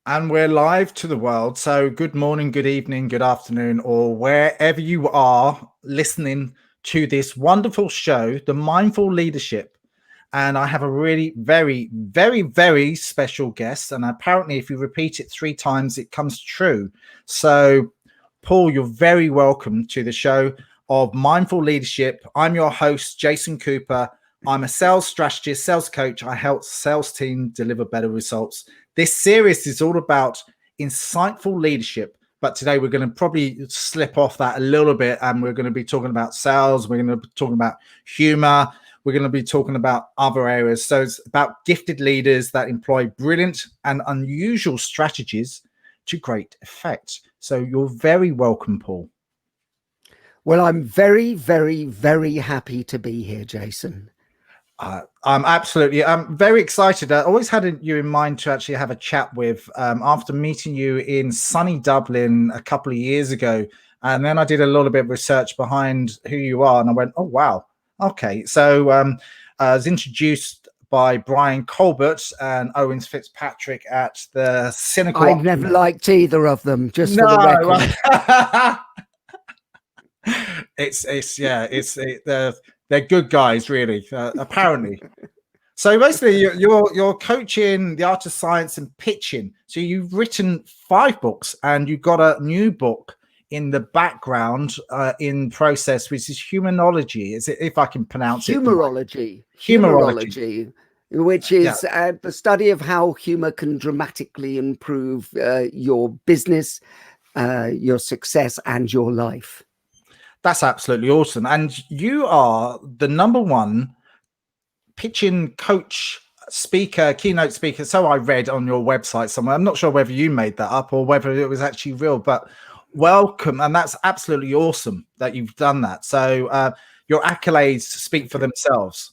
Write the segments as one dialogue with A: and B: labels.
A: And we're live to the world. So, good morning, good evening, good afternoon, or wherever you are listening to this wonderful show, The Mindful Leadership. And I have a really very special guest. And apparently, if you repeat it 3 times, it comes true. So, Paul, you're very welcome to the show of Mindful Leadership. I'm your host, Jason Cooper. I'm a sales strategist, sales coach. I help sales teams deliver better results. This series is all about insightful leadership, but today we're going to probably slip off that a little bit, and we're going to be talking about sales. We're going to be talking about humor. We're going to be talking about other areas. So it's about gifted leaders that employ brilliant and unusual strategies to great effect. So you're very welcome, Paul.
B: Well, I'm very happy to be here, Jason.
A: I'm very excited. I always had you in mind to actually have a chat with after meeting you in sunny Dublin a couple of years ago. And then I did a little bit of research behind who you are. And I went, oh, wow. Okay. So I was introduced by Brian Colbert and Owens Fitzpatrick at the Cynical.
B: I never liked either of them, just for the record.
A: They're good guys, really, apparently. So basically, you're coaching the art of science and pitching. So you've written 5 books, and you've got a new book in the background in process, which is humanology. Is it, if I can pronounce
B: Humorology.
A: it? Humorology.
B: Which is the study of how humor can dramatically improve your business, your success, and your life.
A: That's absolutely awesome. And you are the #1 pitching coach, speaker, keynote speaker. So I read on your website somewhere. I'm not sure whether you made that up or whether it was actually real, but welcome. And that's absolutely awesome that you've done that. So your accolades speak for themselves.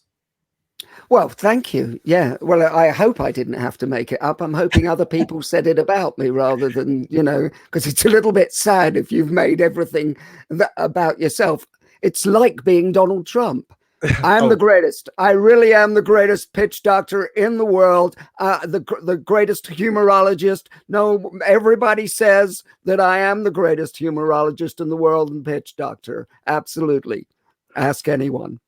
B: Well, thank you. Yeah. Well, I hope I didn't have to make it up. I'm hoping other people said it about me rather than, because it's a little bit sad if you've made everything about yourself. It's like being Donald Trump. I'm the greatest. I really am the greatest pitch doctor in the world, the greatest humorologist. No, everybody says that I am the greatest humorologist in the world and pitch doctor. Absolutely. Ask anyone.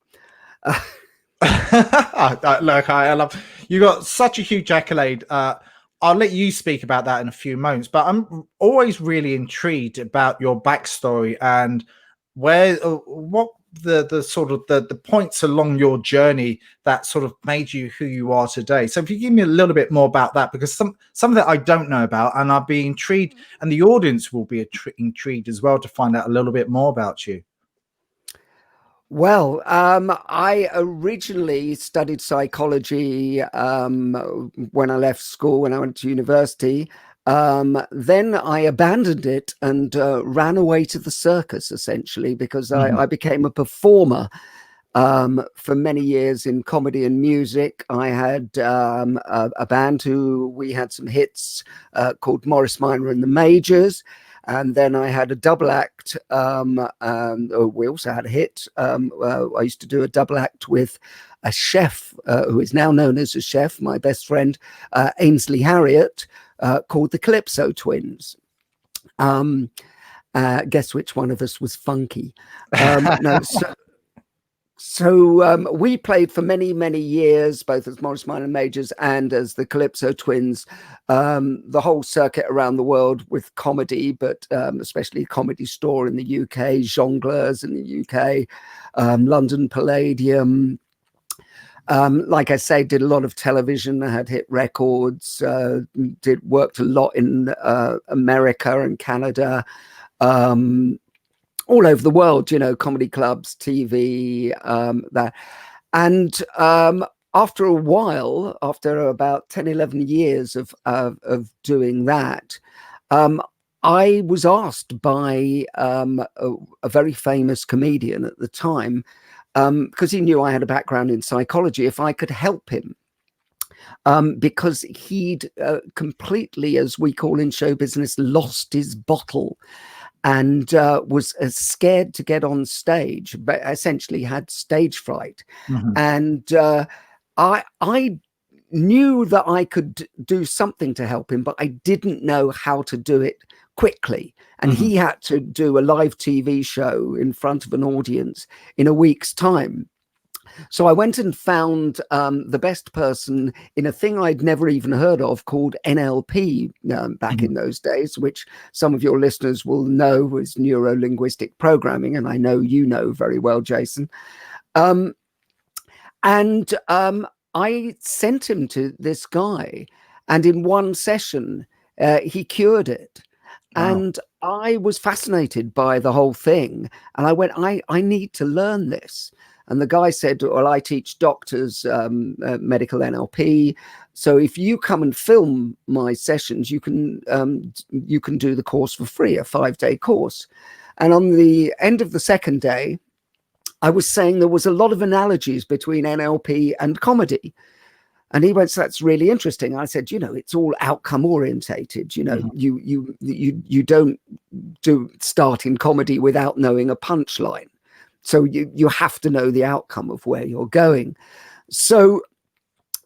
A: Look, I love you. Got such a huge accolade. I'll let you speak about that in a few moments, but I'm always really intrigued about your backstory and what the sort of the points along your journey that sort of made you who you are today. So if you give me a little bit more about that, because some that I don't know about, and I'll be intrigued, and the audience will be intrigued as well to find out a little bit more about you.
B: Well, I originally studied psychology when I left school, when I went to university. Then I abandoned it and ran away to the circus, essentially, because I became a performer for many years in comedy and music. I had a band we had some hits called Morris Minor and the Majors. And then I had a double act. We also had a hit. I used to do a double act with a chef who is now known as a chef, my best friend, Ainsley Harriot, called the Calypso Twins. Guess which one of us was funky? So we played for many years, both as Morris Minor Majors and as the Calypso Twins, the whole circuit around the world with comedy, but especially Comedy Store in the UK, Jongleurs in the UK, London Palladium. Like I say, did a lot of television. I had hit records, worked a lot in America and Canada. All over the world, comedy clubs, TV, that. And after a while, after about 10, 11 years of doing that, I was asked by a very famous comedian at the time, because he knew I had a background in psychology, if I could help him. Because he'd completely, as we call in show business, lost his bottle. And was scared to get on stage, but essentially had stage fright. And I knew that I could do something to help him, but I didn't know how to do it quickly. And he had to do a live TV show in front of an audience in a week's time. So I went and found the best person in a thing I'd never even heard of called NLP back in those days, which some of your listeners will know was neuro-linguistic programming. And I know you know very well, Jason. I sent him to this guy, and in one session, he cured it. Wow. And I was fascinated by the whole thing. And I went, I need to learn this. And the guy said, well, I teach doctors medical NLP. So if you come and film my sessions, you can do the course for free, a 5-day course. And on the end of the second day, I was saying there was a lot of analogies between NLP and comedy. And he went, so that's really interesting. I said, it's all outcome orientated. You don't start in comedy without knowing a punchline. So you have to know the outcome of where you're going. So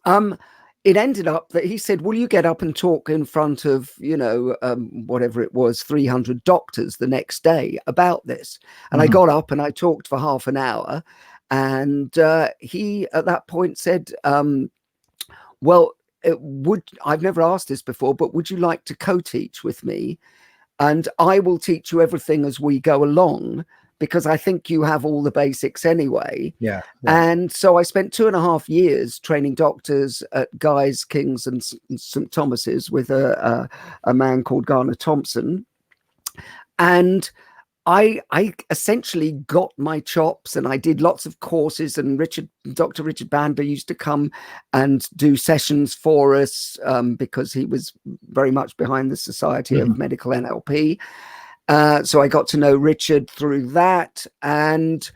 B: it ended up that he said, will you get up and talk in front of, whatever it was, 300 doctors the next day about this? And I got up and I talked for half an hour. And he, at that point, said, well, I've never asked this before, but would you like to co-teach with me? And I will teach you everything as we go along, because I think you have all the basics anyway.
A: Yeah.
B: And so I spent 2.5 years training doctors at Guy's, King's and St. Thomas's with a man called Garner Thompson. And I essentially got my chops, and I did lots of courses, and Dr. Richard Bandler used to come and do sessions for us because he was very much behind the Society of Medical NLP. So I got to know Richard through that, and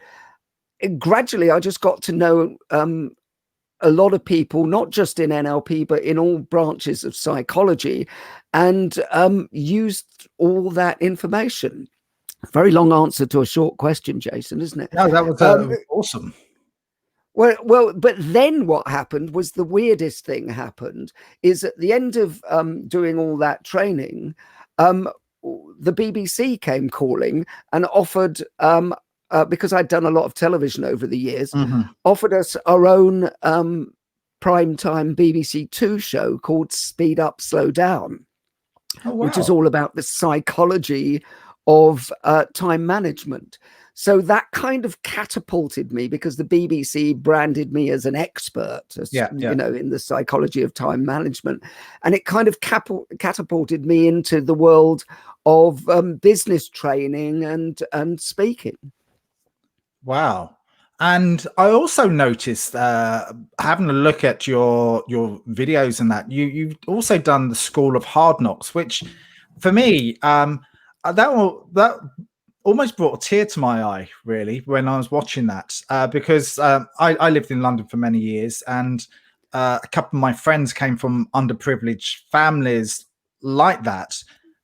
B: gradually I just got to know a lot of people, not just in NLP, but in all branches of psychology, and used all that information. Very long answer to a short question, Jason, isn't it?
A: No, that was awesome.
B: Well, but then what happened was the weirdest thing happened is at the end of doing all that training, the BBC came calling and offered, because I'd done a lot of television over the years, offered us our own primetime BBC Two show called Speed Up, Slow Down, which is all about the psychology of time management. So that kind of catapulted me, because the BBC branded me as an expert, in the psychology of time management. And it kind of catapulted me into the world of business training and speaking.
A: Wow. And I also noticed, having a look at your videos and that, you've also done the School of Hard Knocks, which for me, that almost brought a tear to my eye, really, when I was watching that, because I lived in London for many years, and a couple of my friends came from underprivileged families like that.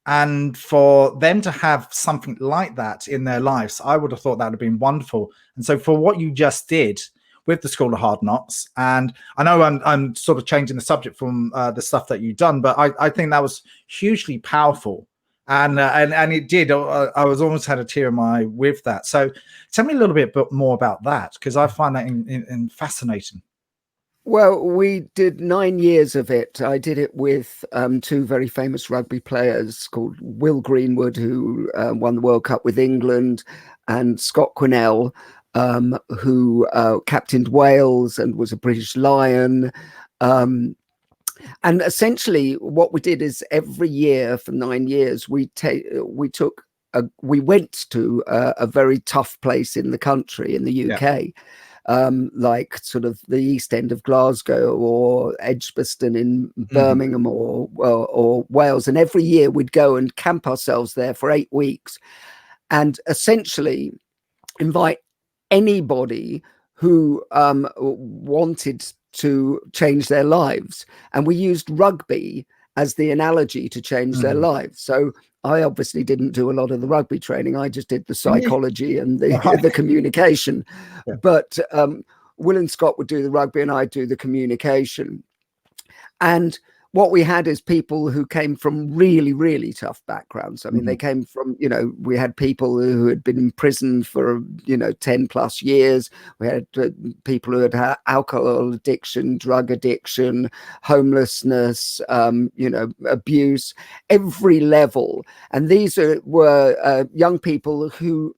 A: And for them to have something like that in their lives, I would have thought that would have been wonderful. And so for what you just did with the School of Hard Knocks, and I know I'm sort of changing the subject from the stuff that you've done, but I think that was hugely powerful. And it did. I was almost had a tear in my eye with that. So tell me a little bit more about that, because I find that fascinating.
B: Well, we did 9 years of it. I did it with two very famous rugby players called Will Greenwood, who won the World Cup with England, and Scott Quinnell, who captained Wales and was a British Lion. And essentially what we did is every year for 9 years, we went to a very tough place in the country, in the UK, like sort of the East End of Glasgow or Edgbaston in Birmingham or Wales. And every year we'd go and camp ourselves there for 8 weeks and essentially invite anybody who wanted to change their lives. And we used rugby as the analogy to change their lives. So I obviously didn't do a lot of the rugby training. I just did the psychology and the communication. Yeah. But Will and Scott would do the rugby and I'd do the communication. And what we had is people who came from really, really tough backgrounds. I mean, they came from, we had people who had been in prison for, 10 plus years. We had people who had alcohol addiction, drug addiction, homelessness, abuse, every level. And these were young people who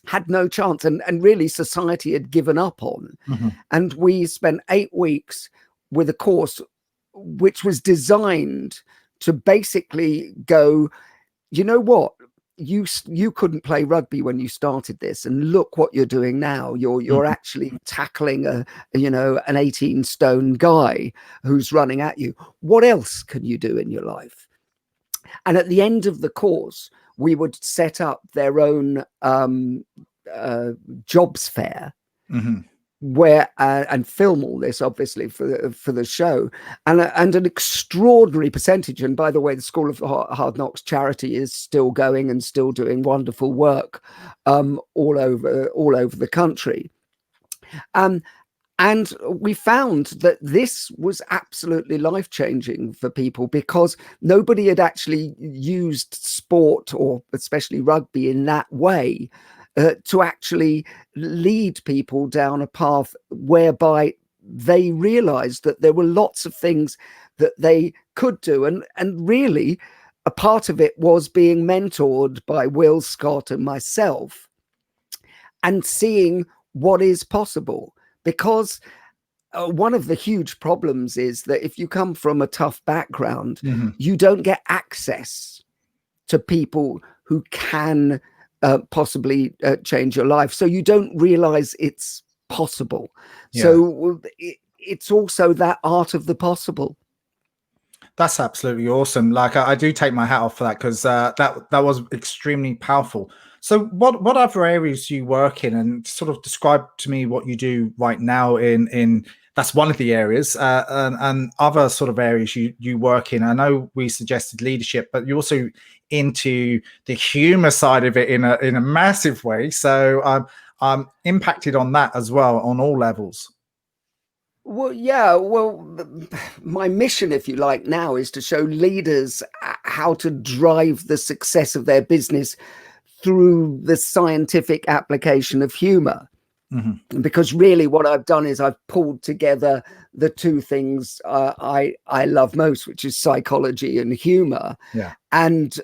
B: had no chance, and really society had given up on. And we spent 8 weeks with a course which was designed to basically go, you know what, you couldn't play rugby when you started this, and look what you're doing now. You're actually tackling an 18-stone guy who's running at you. What else can you do in your life? And at the end of the course, we would set up their own jobs fair, where and film all this, obviously, for the show, and an extraordinary percentage. And by the way, the School of Hard Knocks charity is still going and still doing wonderful work all over the country. And we found that this was absolutely life-changing for people, because nobody had actually used sport, or especially rugby, in that way to actually lead people down a path whereby they realized that there were lots of things that they could do. And really, a part of it was being mentored by Will Scott and myself and seeing what is possible. Because one of the huge problems is that if you come from a tough background, you don't get access to people who can possibly change your life. So you don't realize it's possible. Yeah. So it's also that art of the possible.
A: That's absolutely awesome. Like, I do take my hat off for that, because that was extremely powerful. So what other areas do you work in, and sort of describe to me what you do right now in that's one of the areas, and other sort of areas you work in. I know we suggested leadership, but you're also into the humor side of it in a massive way. So I'm impacted on that as well, on all levels.
B: Well, yeah. Well, my mission, if you like, now is to show leaders how to drive the success of their business through the scientific application of humor. Because really what I've done is I've pulled together the two things I love most, which is psychology and humor.
A: Yeah.
B: And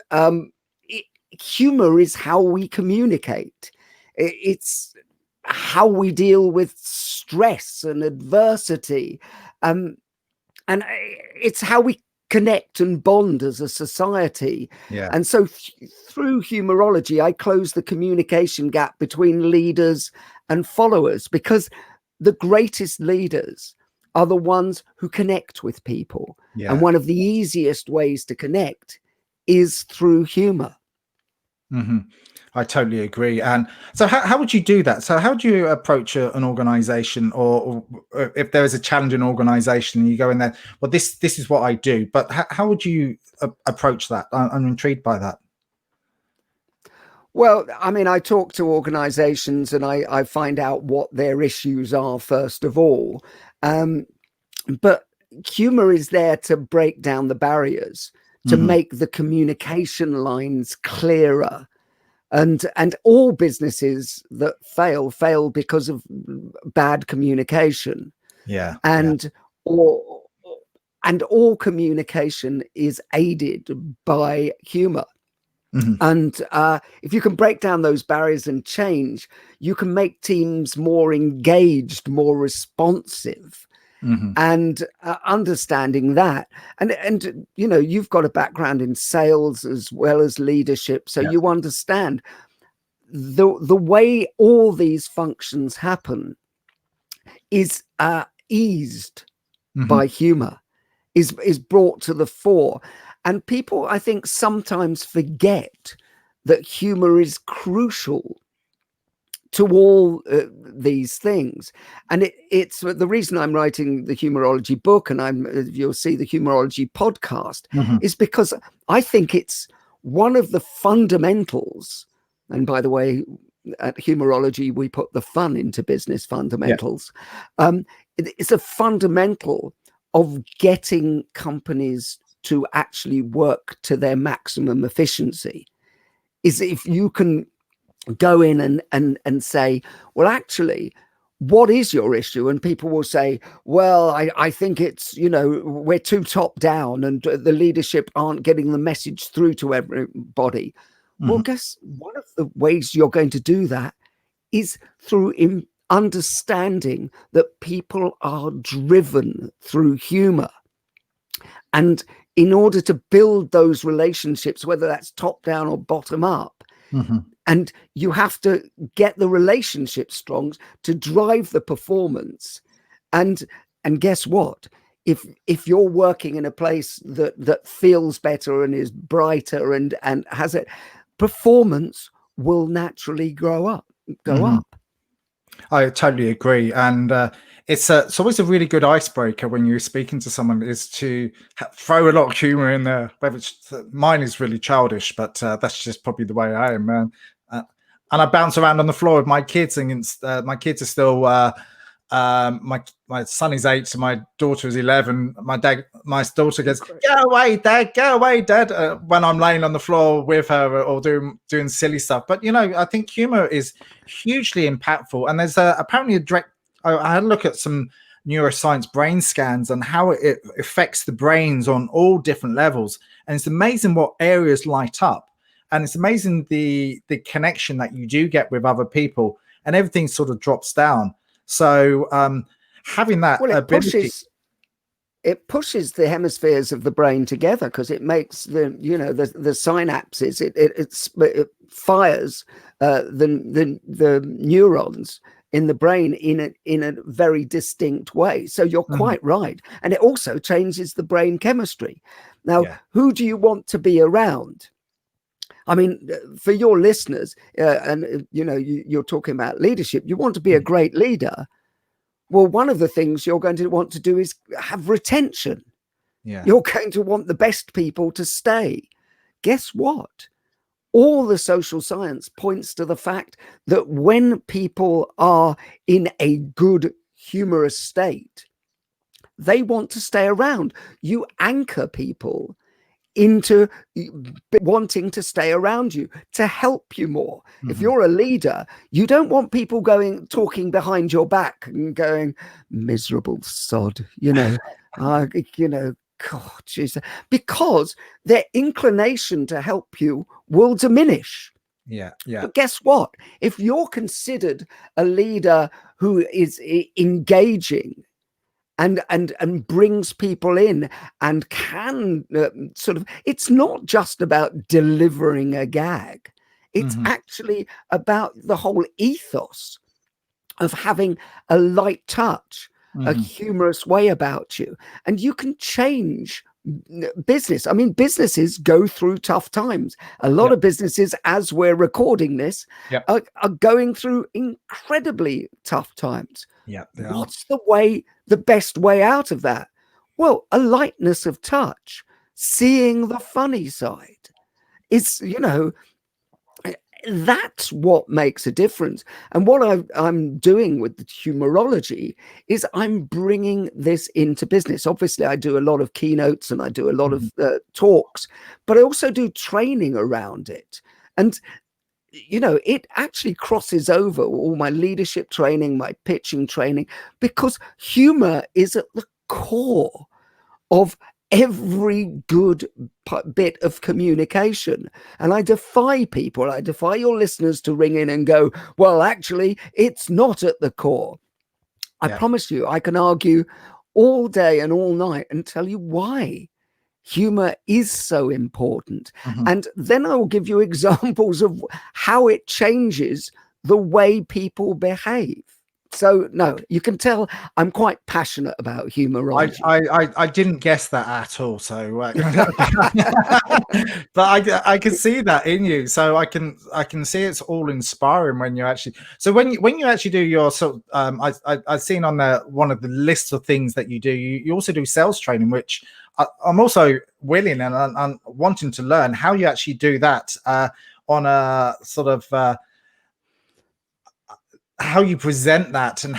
B: humor is how we communicate. It's how we deal with stress and adversity. And it's how we connect and bond as a society.
A: Yeah.
B: And so through humorology, I close the communication gap between leaders and followers, because the greatest leaders are the ones who connect with people. Yeah. And one of the easiest ways to connect is through humor.
A: I totally agree. And so how would you do that? So how do you approach an organization, or if there is a challenge in organization and you go in there, well, this is what I do, but how would you approach that? I'm intrigued by that.
B: Well, I mean, I talk to organizations and I find out what their issues are, first of all. But humor is there to break down the barriers, to make the communication lines clearer. And all businesses that fail because of bad communication.
A: Yeah.
B: And all communication is aided by humor. And if you can break down those barriers and change, you can make teams more engaged, more responsive. And understanding that, and you've got a background in sales as well as leadership, so you understand the way all these functions happen is eased by humor, is brought to the fore. And people, I think, sometimes forget that humor is crucial to all these things. And it's the reason I'm writing the humorology book, and you'll see the humorology podcast, is because I think it's one of the fundamentals. And by the way, at humorology, we put the fun into business fundamentals. It's a fundamental of getting companies to actually work to their maximum efficiency is if you can go in and say, well, actually, what is your issue? And people will say, well, I think it's, we're too top down and the leadership aren't getting the message through to everybody. Well, guess one of the ways you're going to do that is through understanding that people are driven through humor. And in order to build those relationships, whether that's top down or bottom up, and you have to get the relationship strong to drive the performance. And guess what? If you're working in a place that feels better and is brighter and has it, performance will naturally go up.
A: I totally agree. And it's always a really good icebreaker when you're speaking to someone is to throw a lot of humor in there. Mine is really childish, but that's just probably the way I am, man. And I bounce around on the floor with my kids, and my kids are still. My son is 8, so my daughter is 11. My daughter goes, "Go away, Dad! Go away, Dad!" When I'm laying on the floor with her or doing silly stuff. But I think humor is hugely impactful. And there's apparently a direct. I had a look at some neuroscience brain scans and how it affects the brains on all different levels, and it's amazing what areas light up. And it's amazing the connection that you do get with other people, and everything sort of drops down. So having that ability,
B: it pushes the hemispheres of the brain together, because it makes the synapses. It fires the neurons in the brain in a very distinct way. So you're quite right, and it also changes the brain chemistry. Now, who do you want to be around? I mean, for your listeners, and you're talking about leadership, you want to be a great leader. Well, one of the things you're going to want to do is have retention. You're going to want the best people to stay. Guess what? All the social science points to the fact that when people are in a good, humorous state, they want to stay around. You anchor people into wanting to stay around you, to help you more. If you're a leader, you don't want people talking behind your back and going, miserable sod, God, geez, because their inclination to help you will diminish. But guess what? If you're considered a leader who is engaging and brings people in and can it's not just about delivering a gag. It's actually about the whole ethos of having a light touch, a humorous way about you. And you can change business. I mean, businesses go through tough times. A lot of businesses, as we're recording this, are going through incredibly tough times. What's the best way out of that? Well, a lightness of touch, seeing the funny side. It's, that's what makes a difference. And what I'm doing with the humorology is I'm bringing this into business. Obviously, I do a lot of keynotes and I do a lot of talks, but I also do training around it. And it actually crosses over all my leadership training, my pitching training, because humor is at the core of every good bit of communication. And I defy your listeners to ring in and go, well, actually, it's not at the core. I promise you, I can argue all day and all night and tell you why humor is so important. And then I will give you examples of how it changes the way people behave. So no, you can tell I'm quite passionate about humorology.
A: I didn't guess that at all. So, but I can see that in you. So I can see it's all inspiring when you actually. So when you actually do your I've seen on one of the lists of things that you do. You also do sales training, which I'm also willing and I'm wanting to learn how you actually do that on a sort of. how you present that and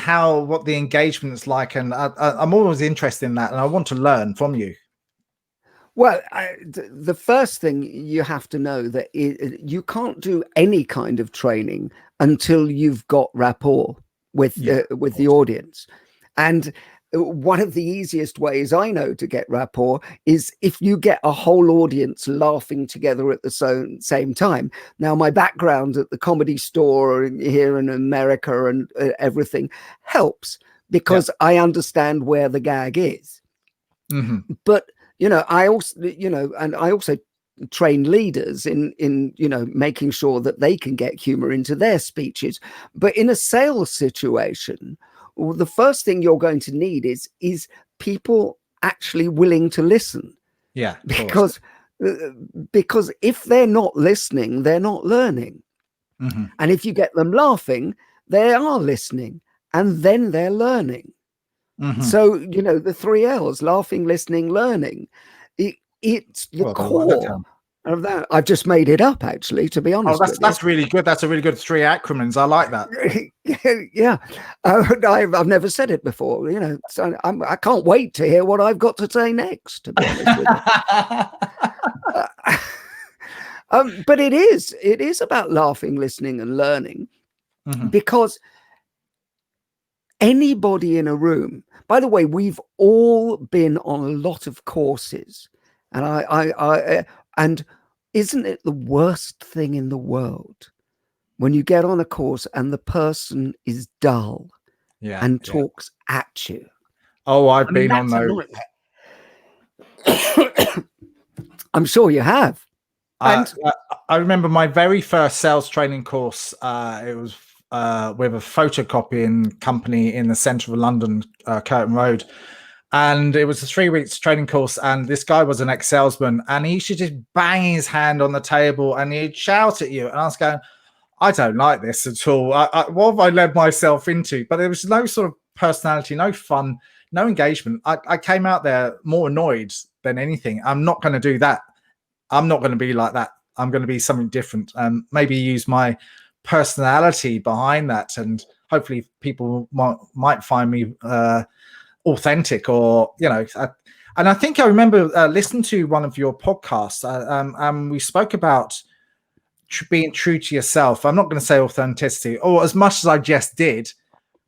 A: what the engagement's like, and I'm always interested in that, and I want to learn from you.
B: Well, the first thing you have to know that you can't do any kind of training until you've got rapport with the audience. And one of the easiest ways I know to get rapport is if you get a whole audience laughing together at the same time. Now, my background at the Comedy Store here in America and everything helps because I understand where the gag is.
A: Mm-hmm.
B: But I also train leaders in making sure that they can get humor into their speeches. But in a sales situation, the first thing you're going to need is people actually willing to listen.
A: Yeah,
B: because if they're not listening, they're not learning.
A: Mm-hmm.
B: And if you get them laughing, they are listening, and then they're learning. Mm-hmm. So, the 3 L's: laughing, listening, learning. It's the core of that. I've just made it up, actually, to be honest.
A: That's really good. That's a really good 3 acronyms. I like that.
B: Yeah. I've never said it before, so I can't wait to hear what I've got to say next, to be honest with you. But it is about laughing, listening, and learning, because anybody in a room, by the way, we've all been on a lot of courses, and and isn't it the worst thing in the world when you get on a course and the person is dull and talks at you?
A: Oh, I've been on those.
B: I'm sure you have.
A: I remember my very first sales training course. It was with a photocopying company in the centre of London, Curtain Road. And it was a 3 weeks training course. And this guy was an ex-salesman, and he should just bang his hand on the table and he'd shout at you. And I was going, I don't like this at all. What have I led myself into? But there was no sort of personality, no fun, no engagement. I came out there more annoyed than anything. I'm not going to do that. I'm not going to be like that. I'm going to be something different. Maybe use my personality behind that, and hopefully people might find me authentic, or and I think I remember listening to one of your podcasts, and we spoke about being true to yourself. I'm not going to say authenticity, or as much as I just did,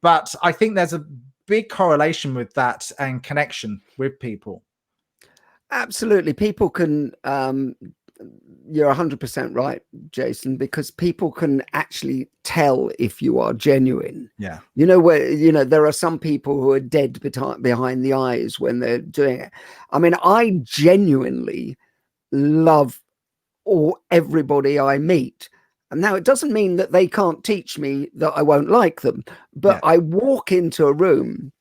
A: but I think there's a big correlation with that and connection with people.
B: Absolutely. People can you're 100% right, Jason, because people can actually tell if you are genuine.
A: Yeah.
B: There are some people who are dead behind the eyes when they're doing it. I mean, I genuinely love everybody I meet. And now it doesn't mean that they can't teach me that I won't like them, but I walk into a room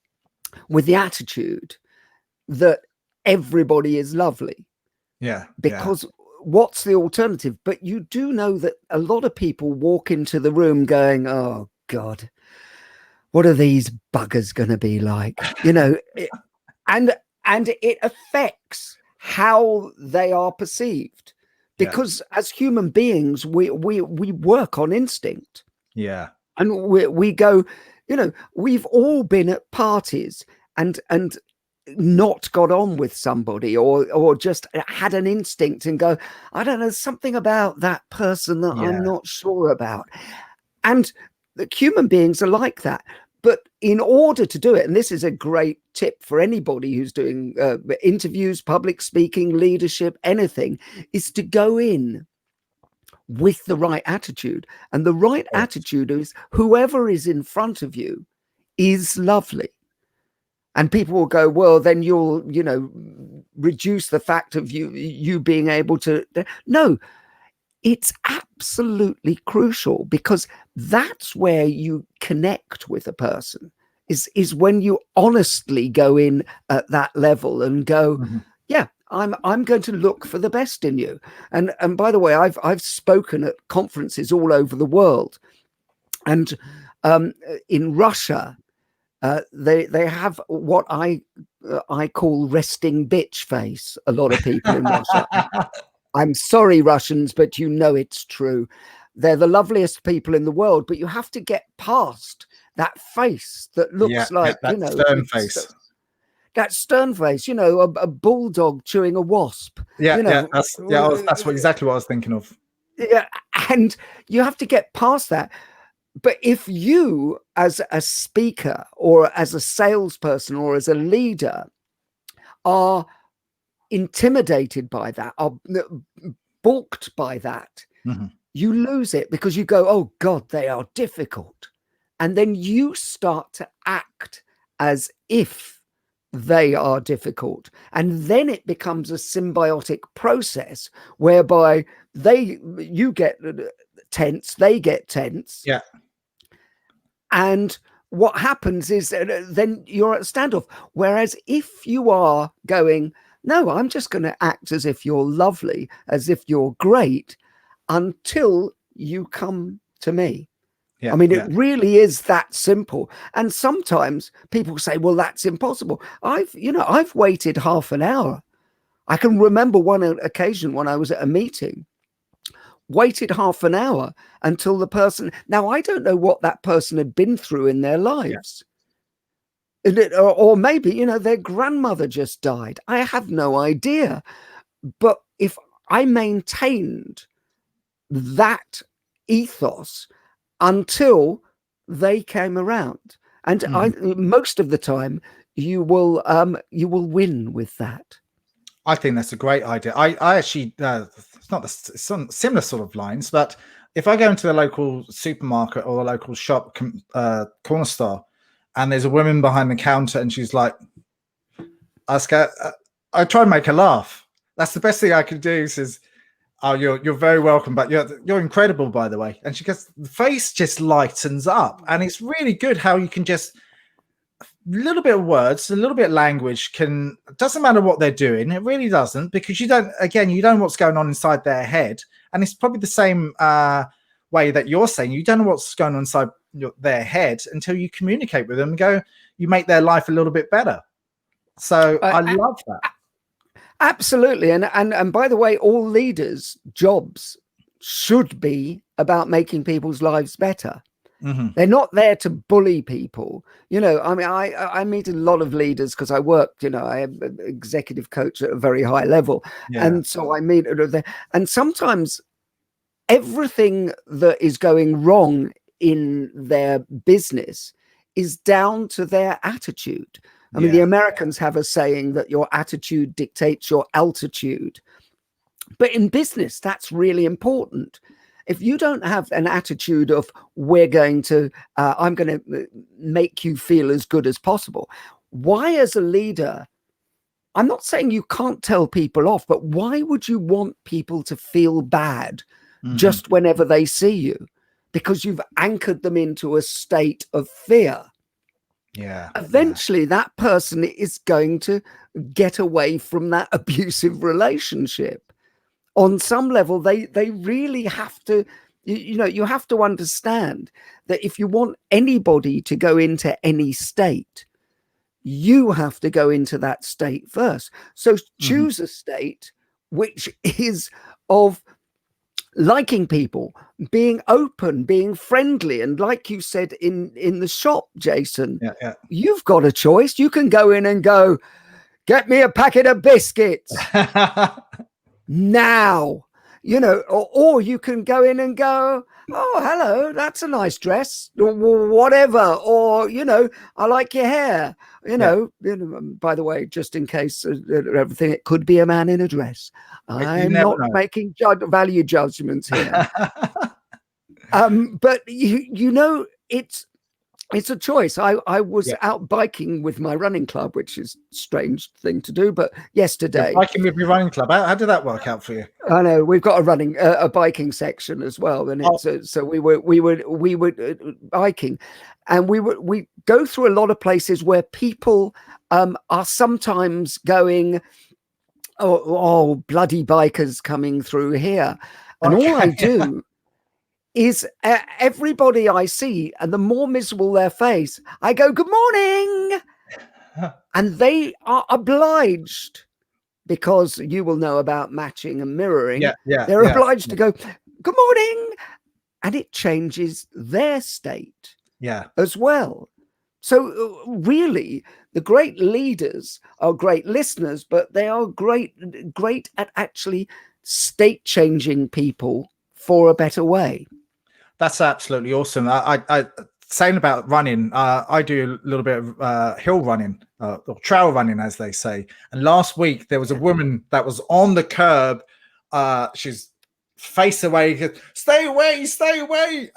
B: with the attitude that everybody is lovely.
A: Yeah.
B: Because what's the alternative? But you do know that a lot of people walk into the room going, oh God, what are these buggers going to be like? And it affects how they are perceived, because as human beings, we work on instinct.
A: Yeah.
B: And we go, we've all been at parties and not got on with somebody, or just had an instinct and go, I don't know, something about that person that I'm not sure about. And the human beings are like that. But in order to do it, and this is a great tip for anybody who's doing interviews, public speaking, leadership, anything, is to go in with the right attitude. And the right attitude is whoever is in front of you is lovely. And people will go, well, then you'll, reduce the fact of you being able to. No, it's absolutely crucial, because that's where you connect with a person, is when you honestly go in at that level and go, I'm going to look for the best in you. And by the way, I've spoken at conferences all over the world, and in Russia, they have what I call resting bitch face. A lot of people in Russia. I'm sorry, Russians, but it's true. they're the loveliest people in the world, but you have to get past that face that looks like,
A: that stern face.
B: That stern face, a bulldog chewing a wasp.
A: That's exactly what I was thinking of.
B: Yeah, and you have to get past that. But if you, as a speaker or as a salesperson or as a leader, are intimidated by that, are balked by that, you lose it, because you go, oh God, they are difficult. And then you start to act as if they are difficult. And then it becomes a symbiotic process whereby you get tense, they get tense.
A: Yeah.
B: And what happens is then you're at a standoff. Whereas if you are going, no, I'm just going to act as if you're lovely, as if you're great, until you come to me.
A: Yeah,
B: I mean, it really is that simple. And sometimes people say, well, that's impossible. I've waited half an hour. I can remember one occasion when I was at a meeting, waited half an hour until the person, now I don't know what that person had been through in their lives. Or maybe, their grandmother just died. I have no idea. But if I maintained that ethos until they came around, and most of the time you will win with that.
A: I think that's a great idea. I actually it's not some similar sort of lines, but if I go into the local supermarket or the local shop corner store, and there's a woman behind the counter, and she's like, I try and make her laugh. That's the best thing I can do. Says, "Oh, you're very welcome, but you're incredible, by the way." And she gets, the face just lightens up, and it's really good how you can just, a little bit of words, a little bit of language doesn't matter what they're doing. It really doesn't, because you don't know what's going on inside their head, and it's probably the same way that you're saying. You don't know what's going on inside their head until you communicate with them and you make their life a little bit better. So I love that.
B: Absolutely. And by the way, all leaders' jobs should be about making people's lives better. They're not there to bully people. I mean, I meet a lot of leaders because I work, I am an executive coach at a very high level. Yeah. And so I meet, and sometimes everything that is going wrong in their business is down to their attitude. I mean, the Americans have a saying that your attitude dictates your altitude. But in business, that's really important. If you don't have an attitude of I'm going to make you feel as good as possible, why as a leader, I'm not saying you can't tell people off, but why would you want people to feel bad just whenever they see you? Because you've anchored them into a state of fear.
A: Yeah.
B: Eventually, that person is going to get away from that abusive relationship. On some level, they really have to, you have to understand that if you want anybody to go into any state, you have to go into that state first. So choose a state which is of liking people, being open, being friendly. And like you said in the shop, Jason, you've got a choice. You can go in and go, get me a packet of biscuits now, or you can go in and go, oh, hello, that's a nice dress, or whatever, or, I like your hair, by the way, just in case everything, it could be a man in a dress. I'm not making value judgments here. But it's a choice. I was out biking with my running club, which is a strange thing to do, but yesterday.
A: Biking with your running club. How did that work out for you?
B: I know we've got a biking section as well, and so we were biking, and we go through a lot of places where people are sometimes going, oh, bloody bikers coming through here, and all I do is everybody I see, and the more miserable their face, I go, good morning. And they are obliged, because you will know about matching and mirroring. They're obliged to go, good morning. and it changes their state
A: Yeah.
B: as well. So really, the great leaders are great listeners, but they are great at actually state changing people for a better way.
A: That's absolutely awesome. I saying about running, I do a little bit of hill running, or trail running, as they say. And last week there was a woman that was on the curb. She's face away, stay away, stay away.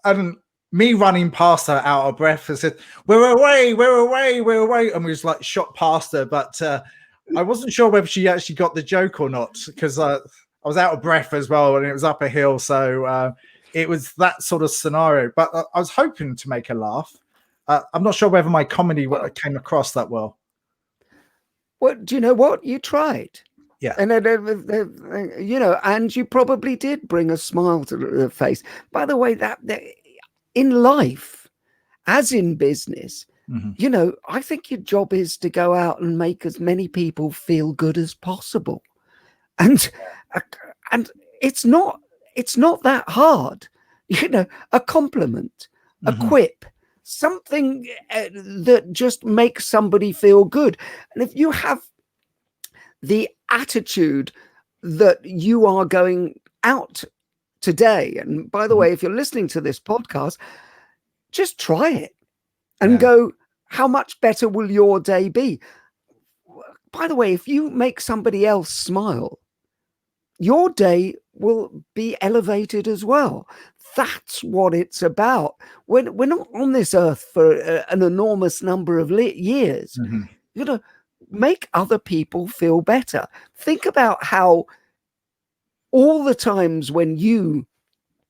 A: And me running past her out of breath, I said, we're away, we're away, we're away. And we was like shot past her, but I wasn't sure whether she actually got the joke or not, because I was out of breath as well, and it was up a hill. So it was that sort of scenario. But I was hoping to make her laugh. I'm not sure whether my comedy came across that well.
B: Well, do you know what? You tried.
A: Yeah.
B: And you know, and you probably did bring a smile to the face. By the way, that in life, as in business, you know, I think your job is to go out and make as many people feel good as possible. And it's not that hard. You know, a compliment, a quip, something that just makes somebody feel good. And if you have the attitude that you are going out today, and by the way, if you're listening to this podcast, just try it and go, how much better will your day be? By the way, if you make somebody else smile, your day will be elevated as well. That's what it's about. We're not on this earth for an enormous number of years. You know, make other people feel better. Think about how all the times when you,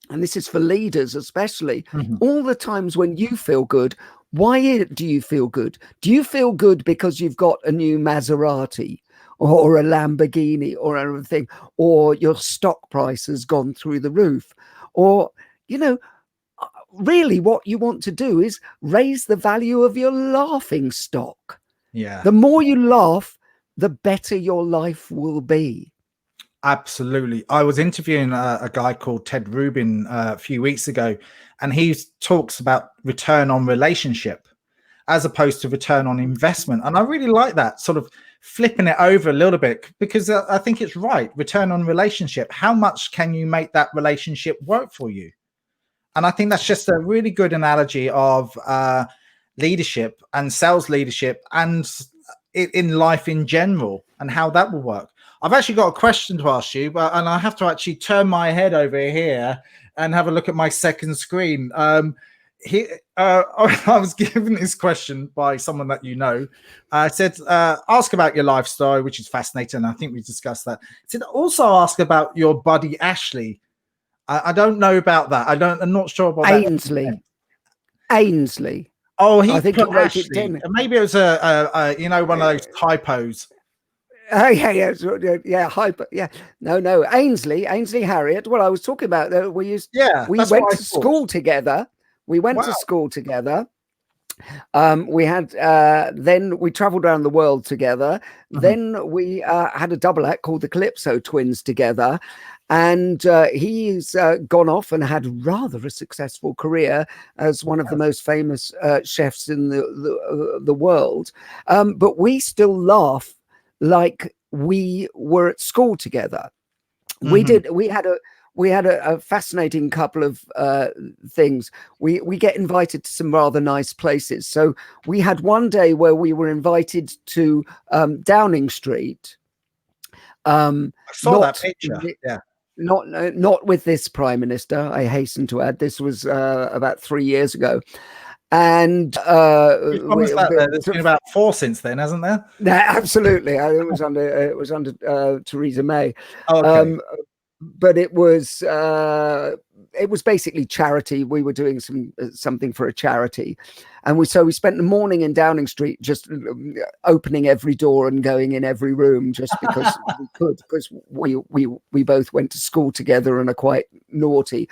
B: and this is for leaders especially, all the times when you feel good, why do you feel good? Do you feel good because you've got a new Maserati or a Lamborghini or anything, or your stock price has gone through the roof? Or, you know, really what you want to do is raise the value of your laughing stock.
A: Yeah.
B: The more you laugh, the better your life will be.
A: Absolutely. I was interviewing a guy called Ted Rubin a few weeks ago, and he talks about return on relationship as opposed to return on investment. And I really like that, sort of flipping it over a little bit, because I think it's right. Return on relationship. How much can you make that relationship work for you? And I think that's just a really good analogy of leadership and sales leadership and in life in general, and how that will work. I've actually got a question to ask you, and I have to actually turn my head over here and have a look at my second screen. I was given this question by someone that you know. I said, ask about your lifestyle, which is fascinating. I think we discussed that. I said, also ask about your buddy, Ashley. I don't know about that. I'm not sure about
B: Ainsley. Ainsley.
A: Oh, I
B: think
A: put
B: he wrote
A: Ashley.
B: it down.
A: Maybe it was a you know, one of those typos.
B: Yeah. No, Ainsley Harriot. Well, I was talking about we went to school together. We went to school together. We had then we traveled around the world together. Then we had a double act called the Calypso Twins together. And he's gone off and had rather a successful career as one of the most famous chefs in the world. But we still laugh like we were at school together. We had a fascinating couple of things. We get invited to some rather nice places. So we had one day where we were invited to Downing Street.
A: I saw that picture. Yeah.
B: Not with this prime minister, I hasten to add. This was about 3 years ago. And
A: there's been about 4 since then, hasn't there?
B: Absolutely. It was under Theresa May.
A: Oh, okay.
B: But it was basically charity. We were doing something for a charity, and we spent the morning in Downing Street just opening every door and going in every room just because we could, because we both went to school together and are quite naughty.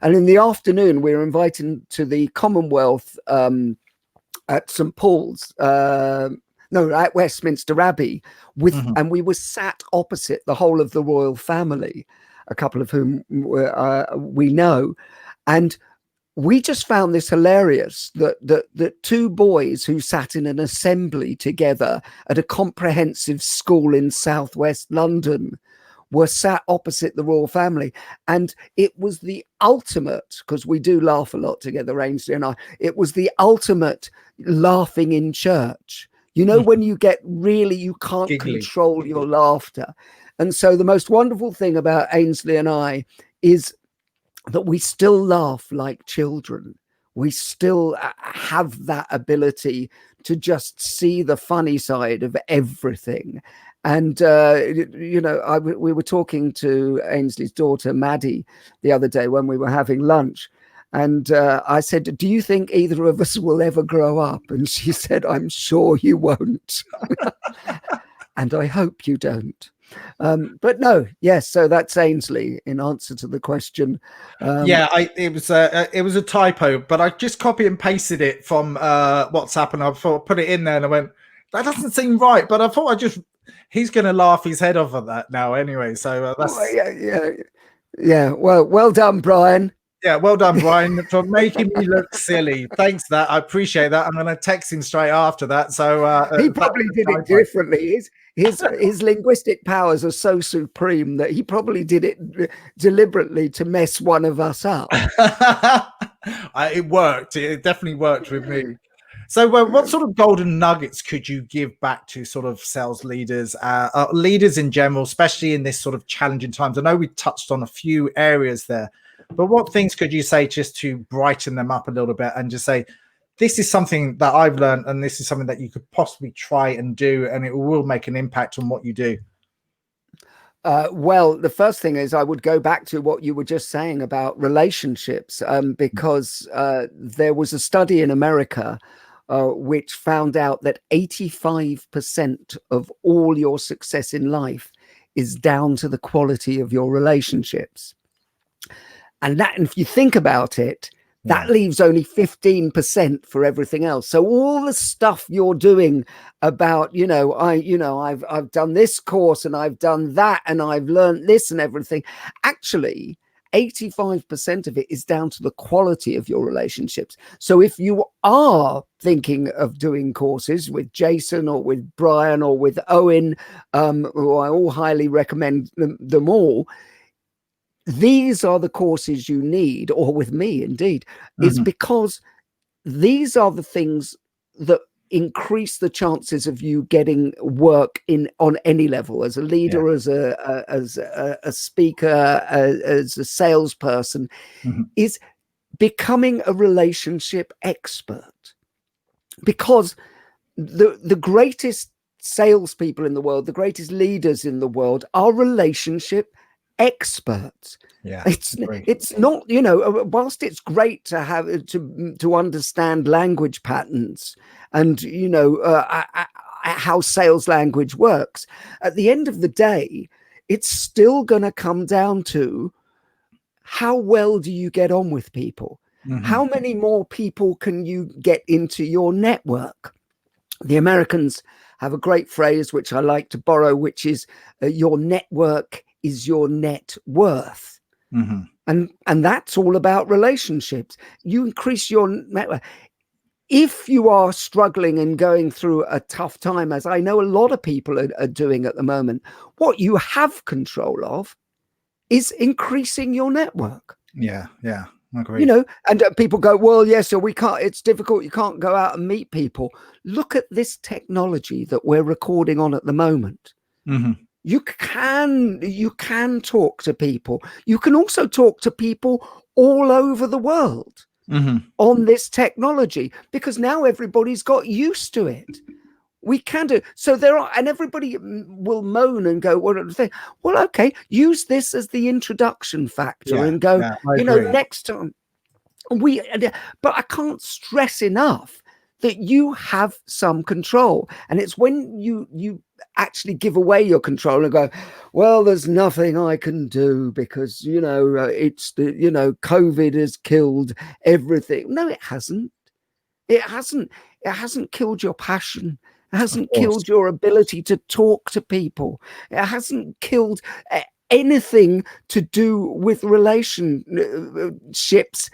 B: And in the afternoon, we were invited to the Commonwealth at St. Paul's. At Westminster Abbey, and we were sat opposite the whole of the royal family, a couple of whom we know. And we just found this hilarious that two boys who sat in an assembly together at a comprehensive school in southwest London were sat opposite the royal family. And it was the ultimate, because we do laugh a lot together, Ainsley and I, it was the ultimate laughing in church. You know, when you get really, you can't
A: Giggly.
B: control your laughter. And so the most wonderful thing about Ainsley and I is that we still laugh like children. We still have that ability to just see the funny side of everything. And, you know, we were talking to Ainsley's daughter, Maddie, the other day when we were having lunch. And I said, do you think either of us will ever grow up? And she said, I'm sure you won't. And I hope you don't. But no, yes. So that's Ainsley in answer to the question.
A: Yeah, it was a typo, but I just copy and pasted it from WhatsApp, and I thought put it in there, and I went, that doesn't seem right. But I thought he's going to laugh his head off at that now anyway. So that's
B: yeah. Well done, Brian.
A: Yeah, well done, Brian, for making me look silly. Thanks for that. I appreciate that. I'm going to text him straight after that. So
B: he probably did it differently. His linguistic powers are so supreme that he probably did it deliberately to mess one of us up.
A: It worked. It definitely worked with me. So what sort of golden nuggets could you give back to sort of sales leaders, leaders in general, especially in this sort of challenging times? I know we touched on a few areas there, but what things could you say just to brighten them up a little bit and just say, this is something that I've learned and this is something that you could possibly try and do and it will make an impact on what you do?
B: Well, the first thing is I would go back to what you were just saying about relationships, because there was a study in America which found out that 85% of all your success in life is down to the quality of your relationships. And if you think about it, that leaves only 15% for everything else. So all the stuff you're doing about, I've done this course and I've done that and I've learned this and everything. Actually, 85% of it is down to the quality of your relationships. So if you are thinking of doing courses with Jason or with Brian or with Owen, who I all highly recommend them all, these are the courses you need, or with me indeed, is because these are the things that increase the chances of you getting work on any level, as a leader, as a speaker, as a salesperson, is becoming a relationship expert. Because the greatest salespeople in the world, the greatest leaders in the world are relationship experts. It's not, whilst it's great to have to understand language patterns and how sales language works, at the end of the day it's still going to come down to how well do you get on with people. How many more people can you get into your network? The Americans have a great phrase which I like to borrow, which is your network is your net worth. And that's all about relationships. You increase your network. If you are struggling and going through a tough time, as I know a lot of people are doing at the moment, what you have control of is increasing your network.
A: Yeah. Agree.
B: And people go, well, yes, so we can't, it's difficult. You can't go out and meet people. Look at this technology that we're recording on at the moment. You can talk to people. You can also talk to people all over the world on this technology, because now everybody's got used to it. We can do so. And everybody will moan and go, well, okay, use this as the introduction factor and go, next time but I can't stress enough that you have some control. And it's when you actually give away your control and go, well, there's nothing I can do because, it's COVID has killed everything. No, it hasn't. It hasn't killed your passion. It hasn't killed your ability to talk to people. It hasn't killed anything to do with relationships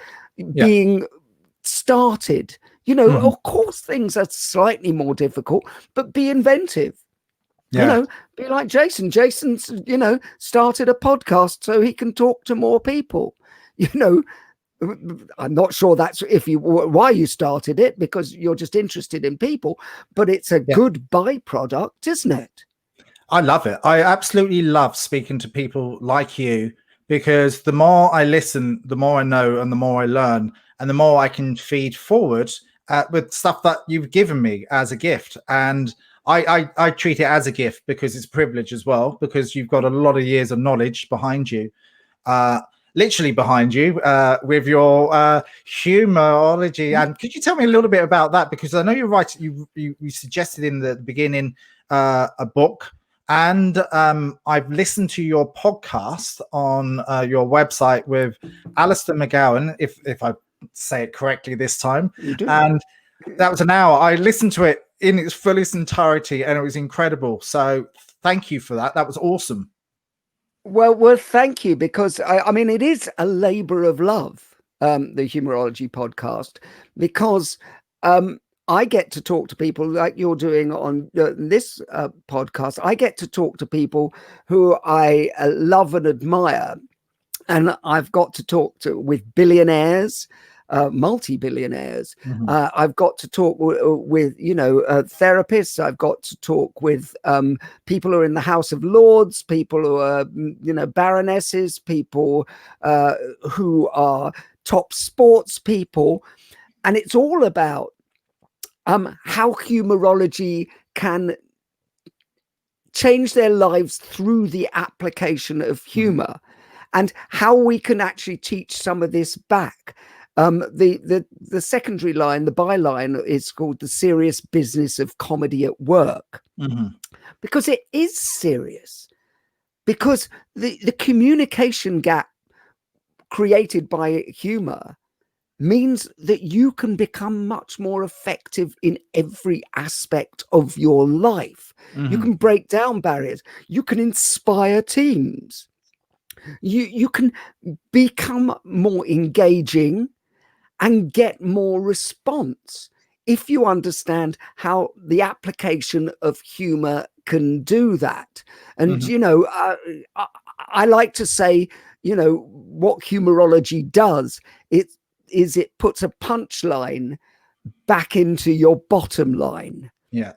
B: being started. Of course, things are slightly more difficult, but be inventive.
A: Yeah.
B: Be like Jason. Jason's, started a podcast so he can talk to more people. I'm not sure that's why you started it, because you're just interested in people, but it's a good byproduct, isn't it?
A: I love it. I absolutely love speaking to people like you, because the more I listen, the more I know and the more I learn, and the more I can feed forward with stuff that you've given me as a gift. And I treat it as a gift because it's a privilege as well, because you've got a lot of years of knowledge behind you. Literally behind you, with your humorology. And could you tell me a little bit about that? Because I know you're right. You suggested in the beginning a book, and I've listened to your podcast on your website with Alistair McGowan, if I say it correctly this time.
B: You do.
A: And that was an hour. I listened to it in its fullest entirety, and it was incredible. So thank you for that. That was awesome.
B: Well, thank you, because I mean, it is a labor of love, the Humorology podcast, because I get to talk to people like you're doing on this podcast. I get to talk to people who I love and admire, and I've got to talk with billionaires, multi-billionaires. I've got to talk with therapists. I've got to talk with people who are in the House of Lords, people who are baronesses, people who are top sports people, and it's all about how humorology can change their lives through the application of humor, and how we can actually teach some of this back. The secondary line, the byline, is called The Serious Business of Comedy at Work, because it is serious, because the communication gap created by humor means that you can become much more effective in every aspect of your life. You can break down barriers. You can inspire teams. You can become more engaging and get more response if you understand how the application of humor can do that. And, I like to say, what humorology does, it puts a punchline back into your bottom line.
A: Yeah,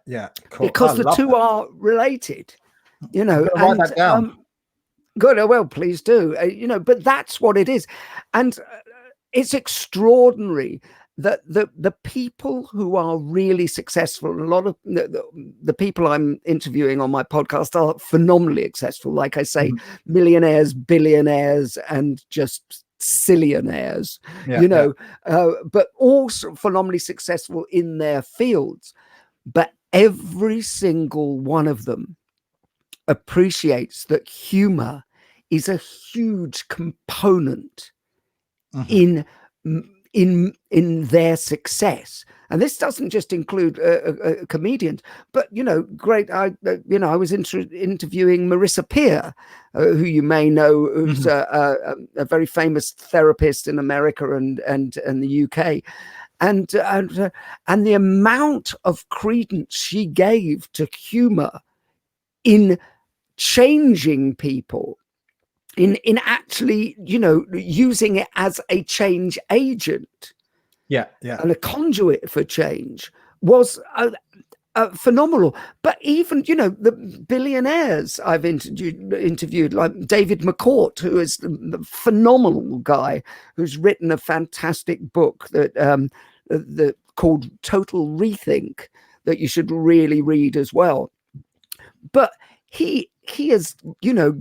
A: cool.
B: Because the two are related,
A: write that down.
B: Good. Well, please do. But that's what it is. And it's extraordinary that the people who are really successful, and a lot of the people I'm interviewing on my podcast are phenomenally successful. Like I say, millionaires, billionaires, and just zillionaires, but also phenomenally successful in their fields. But every single one of them appreciates that humor is a huge component in their success. And this doesn't just include comedians, but great. I was interviewing Marissa Peer, who you may know, who's a very famous therapist in America and the UK, and the amount of credence she gave to humor in changing people, in actually using it as a change agent, and a conduit for change, was phenomenal. But even the billionaires I've interviewed, like David McCourt, who is the phenomenal guy who's written a fantastic book that called Total Rethink, that you should really read as well. But he has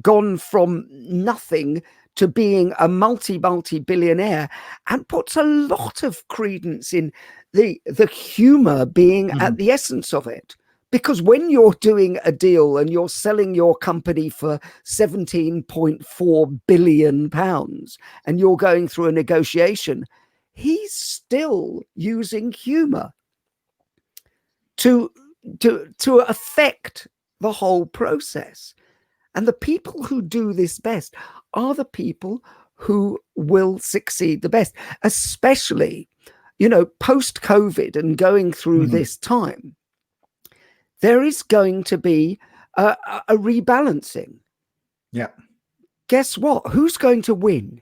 B: gone from nothing to being a multi-billionaire, and puts a lot of credence in the humor being at the essence of it. Because when you're doing a deal and you're selling your company for £17.4 billion and you're going through a negotiation, he's still using humor to affect the whole process. And the people who do this best are the people who will succeed the best, especially, post-COVID and going through this time. There is going to be a rebalancing.
A: Yeah.
B: Guess what? Who's going to win?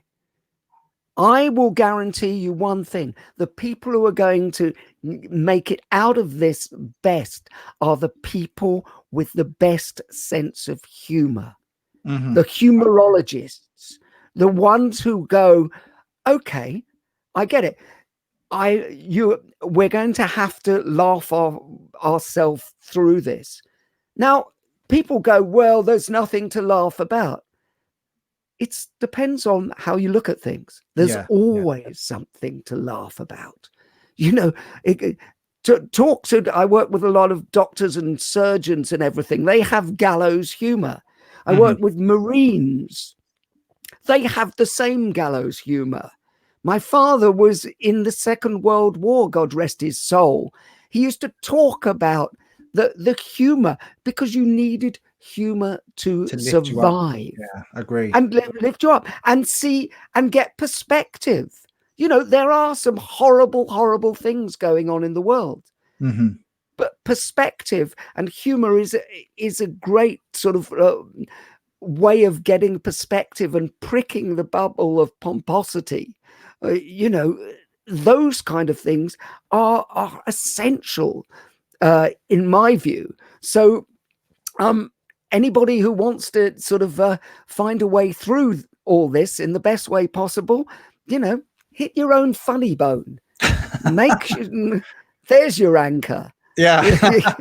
B: I will guarantee you one thing. The people who are going to make it out of this best are the people with the best sense of humor. The humorologists, the ones who go, okay, I get it. We're going to have to laugh ourselves through this. Now, people go, well, there's nothing to laugh about. It depends on how you look at things. There's always something to laugh about. I work with a lot of doctors and surgeons and everything. They have gallows humor. I work with Marines. They have the same gallows humor. My father was in the Second World War, God rest his soul. He used to talk about the humor because you needed humor to survive.
A: Yeah, agree.
B: And lift you up and see and get perspective. There are some horrible, horrible things going on in the world. But perspective and humor is a great sort of way of getting perspective and pricking the bubble of pomposity. Those kind of things are essential in my view. So anybody who wants to sort of find a way through all this in the best way possible, hit your own funny bone. There's your anchor.
A: Yeah.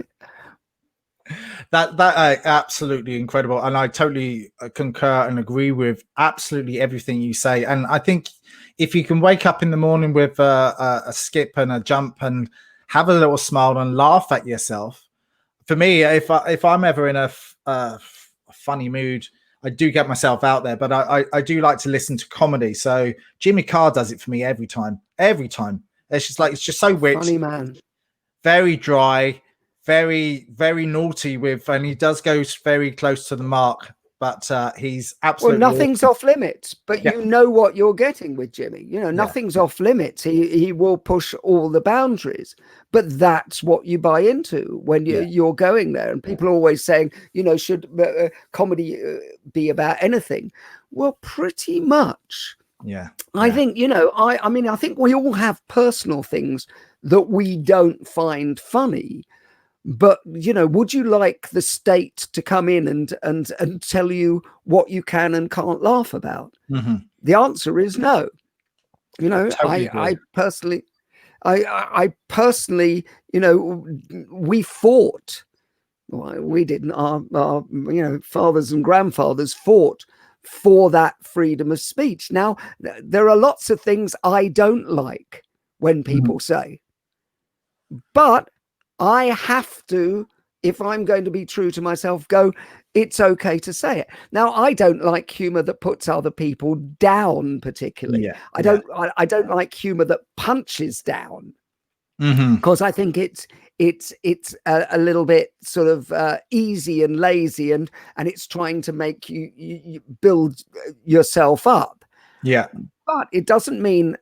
A: That absolutely incredible, and I totally concur and agree with absolutely everything you say. And I think if you can wake up in the morning with a skip and a jump and have a little smile and laugh at yourself, for me, if I'm ever in a funny mood, I do get myself out there. But I do like to listen to comedy. So Jimmy Carr does it for me every time. It's just so witty,
B: funny man,
A: very dry, very, very naughty and he does go very close to the mark, but he's absolutely
B: nothing's off limits, but you know what you're getting with Jimmy. Nothing's off limits. He will push all the boundaries, but that's what you buy into when you're going there. And people are always saying, should comedy be about anything? Well, pretty much. I think, I think we all have personal things that we don't find funny. But, would you like the state to come in and tell you what you can and can't laugh about? The answer is no. Totally I personally, we fought. Well, we didn't. Our fathers and grandfathers fought for that freedom of speech. Now, there are lots of things I don't like when people say, but I have to, if I'm going to be true to myself, go, it's okay to say it. Now, I don't like humor that puts other people down particularly. I don't like humor that punches down, because I think it's a little bit sort of easy and lazy, and it's trying to make you build yourself up. But it doesn't mean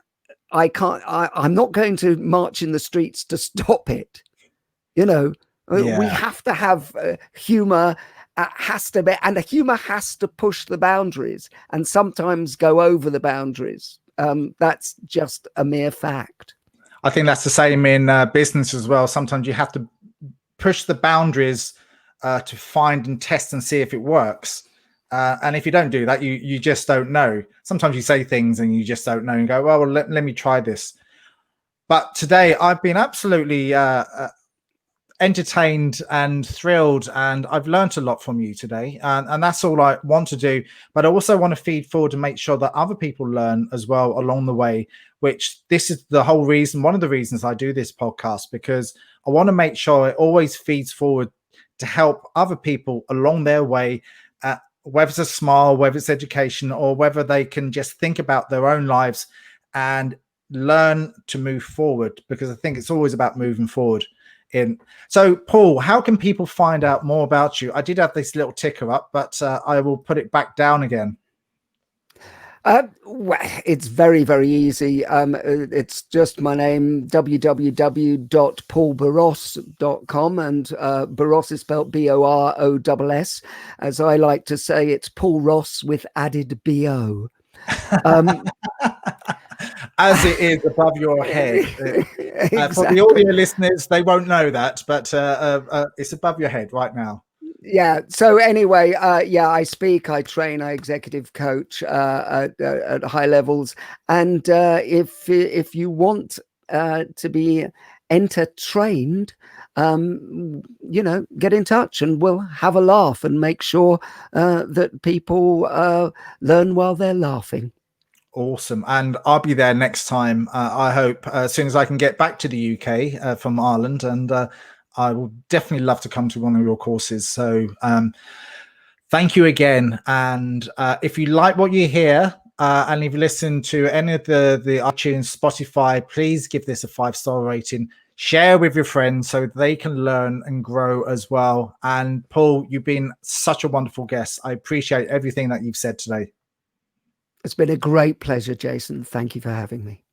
B: I'm not going to march in the streets to stop it. We have to have humor, has to be, and the humor has to push the boundaries and sometimes go over the boundaries. That's just a mere fact.
A: I think that's the same in business as well. Sometimes you have to push the boundaries to find and test and see if it works. And if you don't do that, you just don't know. Sometimes you say things and you just don't know and go, well, let me try this. But today I've been absolutely entertained and thrilled, and I've learned a lot from you today, and that's all I want to do. But I also want to feed forward and make sure that other people learn as well along the way, which this is the whole reason, one of the reasons I do this podcast, because I want to make sure it always feeds forward to help other people along their way, whether it's a smile, whether it's education, or whether they can just think about their own lives and learn to move forward, because I think it's always about moving forward. in. So, Paul, how can people find out more about you? I did have this little ticker up, but I will put it back down again.
B: Well, it's very, very easy. It's just my name, www.paulboross.com, and Boross is spelled Boross. As I like to say, it's Paul Ross with added BO.
A: As it is above your head.
B: Exactly.
A: For the audio listeners, they won't know that, but it's above your head right now.
B: Yeah. So anyway, I speak, I train, I executive coach at high levels, and if you want to be entertained, get in touch, and we'll have a laugh and make sure that people learn while they're laughing.
A: Awesome. And I'll be there next time. I hope as soon as I can get back to the UK from Ireland, and I will definitely love to come to one of your courses. So thank you again. And if you like what you hear, and if you listen to any of the iTunes, Spotify, please give this a 5-star rating. Share with your friends so they can learn and grow as well. And Paul, you've been such a wonderful guest. I appreciate everything that you've said today.
B: It's been a great pleasure, Jason. Thank you for having me.